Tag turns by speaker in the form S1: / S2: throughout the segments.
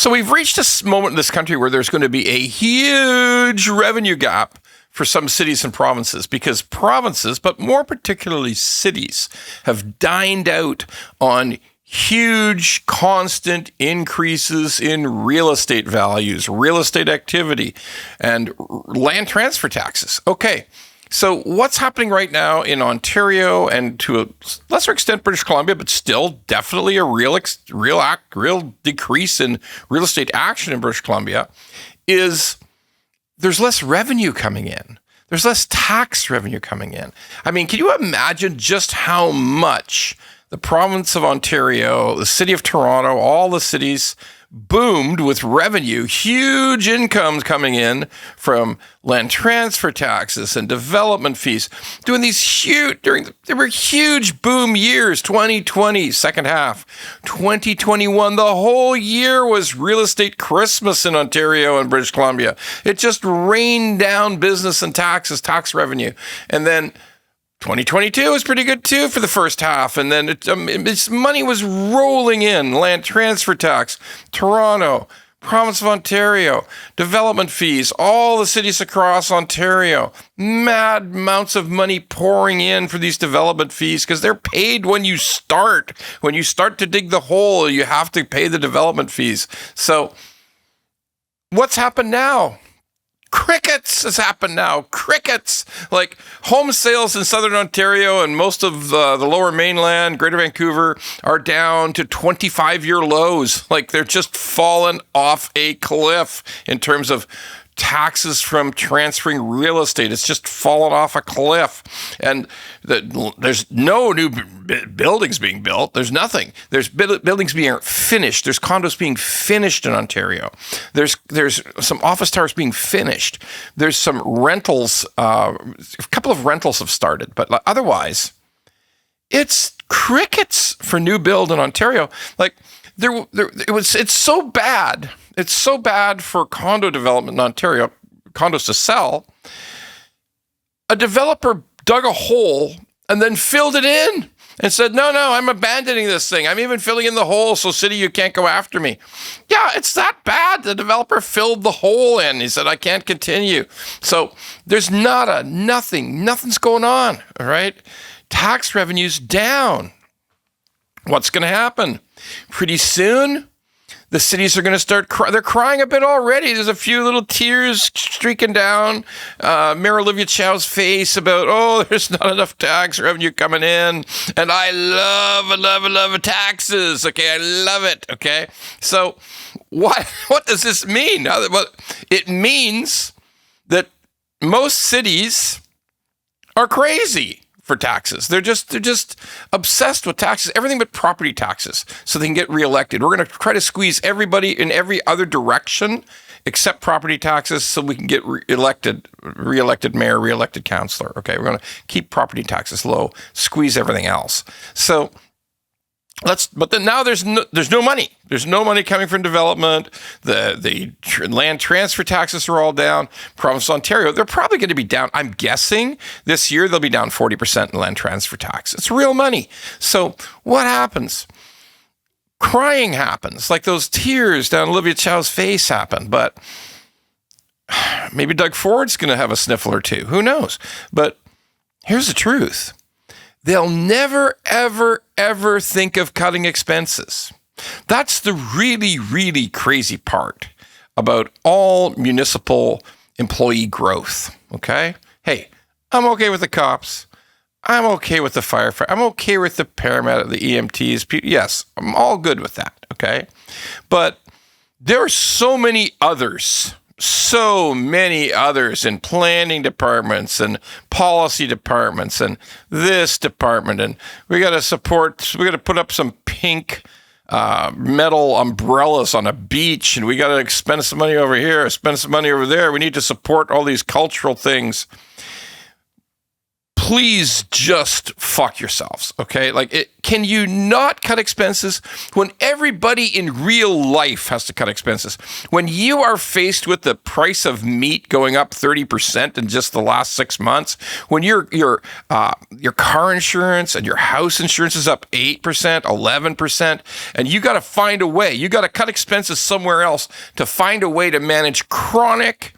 S1: So we've reached this moment in this country where there's going to be a huge revenue gap for some cities and provinces, because provinces, but more particularly cities, have dined out on huge constant increases in real estate values, real estate activity, and land transfer taxes. Okay, so what's happening right now in Ontario and to a lesser extent British Columbia, but still definitely a real decrease in real estate action in British Columbia, is there's less revenue coming in. There's less tax revenue coming in. I mean, can you imagine just how much the province of Ontario, the city of Toronto, all the cities boomed with revenue, huge incomes coming in from land transfer taxes and development fees, doing these there were huge boom years, 2020, second half, 2021, the whole year was real estate Christmas in Ontario and British Columbia. It just rained down business and taxes, tax revenue. And then 2022 was pretty good too for the first half, and then its money was rolling in. Land transfer tax, Toronto, province of Ontario, development fees, all the cities across Ontario, mad amounts of money pouring in for these development fees because they're paid when you start. When you start to dig the hole, you have to pay the development fees. So what's happened now? Crickets has happened now. Crickets. Like home sales in Southern Ontario and most of the lower mainland, Greater Vancouver, are down to 25-year lows. Like they're just fallen off a cliff in terms of taxes from transferring real estate. It's just fallen off a cliff. And there's no new buildings being built. There's nothing. There's buildings being finished. There's condos being finished in Ontario. There's some office towers being finished. There's some rentals. A couple of rentals have started. But otherwise, it's crickets for new build in Ontario. Like it's so bad. It's so bad for condo development in Ontario, condos to sell. A developer dug a hole and then filled it in and said, no, I'm abandoning this thing. I'm even filling in the hole, so city, you can't go after me. Yeah, it's that bad. The developer filled the hole in. He said, I can't continue. So there's nothing's going on, all right? Tax revenue's down. What's going to happen? Pretty soon, the cities are going to start they're crying a bit already. There's a few little tears streaking down Mayor Olivia Chow's face about, there's not enough tax revenue coming in. And I love taxes. Okay, I love it. Okay. So what does this mean? Well, it means that most cities are crazy for taxes. They're just obsessed with taxes, everything but property taxes, so they can get reelected. We're going to try to squeeze everybody in every other direction except property taxes so we can get reelected mayor, reelected councillor. Okay, we're going to keep property taxes low, squeeze everything else. So but then now there's no money. There's no money coming from development. The land transfer taxes are all down. Province of Ontario, they're probably going to be down. I'm guessing this year they'll be down 40% in land transfer tax. It's real money. So what happens? Crying happens. Like those tears down Olivia Chow's face happen. But maybe Doug Ford's going to have a sniffle or two. Who knows? But here's the truth. They'll never, ever, ever think of cutting expenses. That's the really, really crazy part about all municipal employee growth, okay? Hey, I'm okay with the cops. I'm okay with the firefighter. I'm okay with the paramedic, the EMTs. Yes, I'm all good with that, okay? But there are so many others in planning departments and policy departments and this department. And we got to put up some pink metal umbrellas on a beach, and we got to spend some money over here, spend some money over there. We need to support all these cultural things. please just fuck yourselves, okay? Like, can you not cut expenses when everybody in real life has to cut expenses? When you are faced with the price of meat going up 30% in just the last 6 months, when your car insurance and your house insurance is up 8%, 11%, and you got to find a way, you got to cut expenses somewhere else to find a way to manage chronic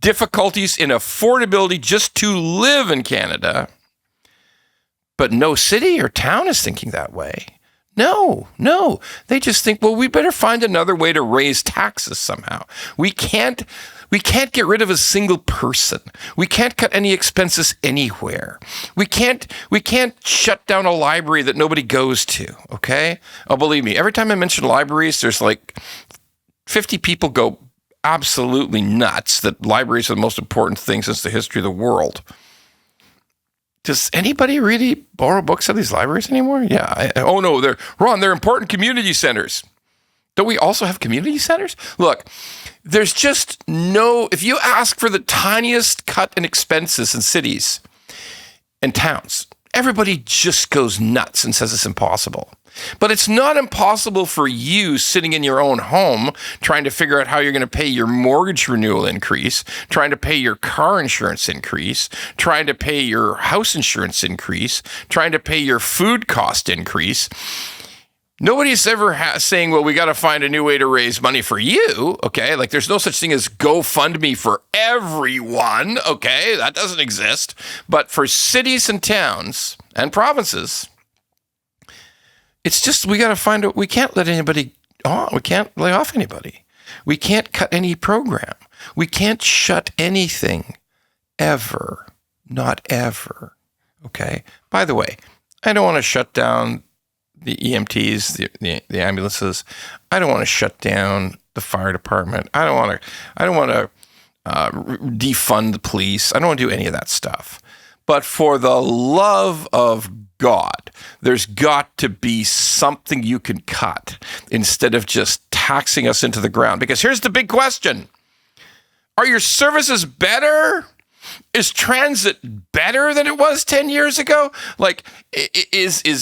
S1: difficulties in affordability just to live in Canada. But no city or town is thinking that way. No. They just think, well, we better find another way to raise taxes somehow. We can't get rid of a single person. We can't cut any expenses anywhere. We can't shut down a library that nobody goes to, okay? Oh, believe me, every time I mention libraries, there's like 50 people go absolutely nuts that libraries are the most important thing since the history of the world. Does anybody really borrow books at these libraries anymore? Yeah. Oh no, they're important community centers. Don't we also have community centers? Look, there's just if you ask for the tiniest cut in expenses in cities and towns, everybody just goes nuts and says it's impossible. But it's not impossible for you sitting in your own home trying to figure out how you're going to pay your mortgage renewal increase, trying to pay your car insurance increase, trying to pay your house insurance increase, trying to pay your food cost increase. Nobody's ever saying, well, we got to find a new way to raise money for you, okay? Like, there's no such thing as GoFundMe for everyone, okay? That doesn't exist. But for cities and towns and provinces, it's just, we can't let anybody on. We can't lay off anybody. We can't cut any program. We can't shut anything ever. Not ever. Okay? By the way, I don't want to shut down the EMTs, the ambulances. I don't want to shut down the fire department. I don't want to defund the police. I don't want to do any of that stuff. But for the love of God, there's got to be something you can cut instead of just taxing us into the ground. Because here's the big question. Are your services better? Is transit better than it was 10 years ago? Like, is the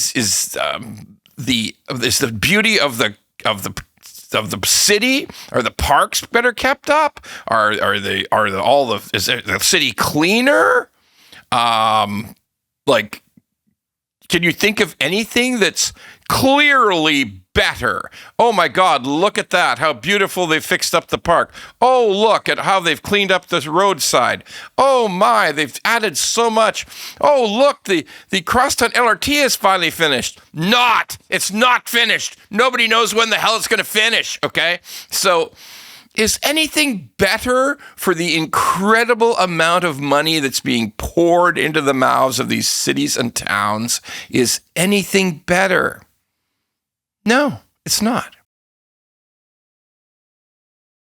S1: beauty of the city, are the parks better kept up? Is the city cleaner? Can you think of anything that's clearly better? Oh my God, look at that. How beautiful they fixed up the park. Oh, look at how they've cleaned up the roadside. Oh my, they've added so much. Oh, look, the crosstown LRT is finally finished. It's not finished. Nobody knows when the hell it's going to finish, okay? So, is anything better for the incredible amount of money that's being poured into the mouths of these cities and towns? Is anything better? No, it's not.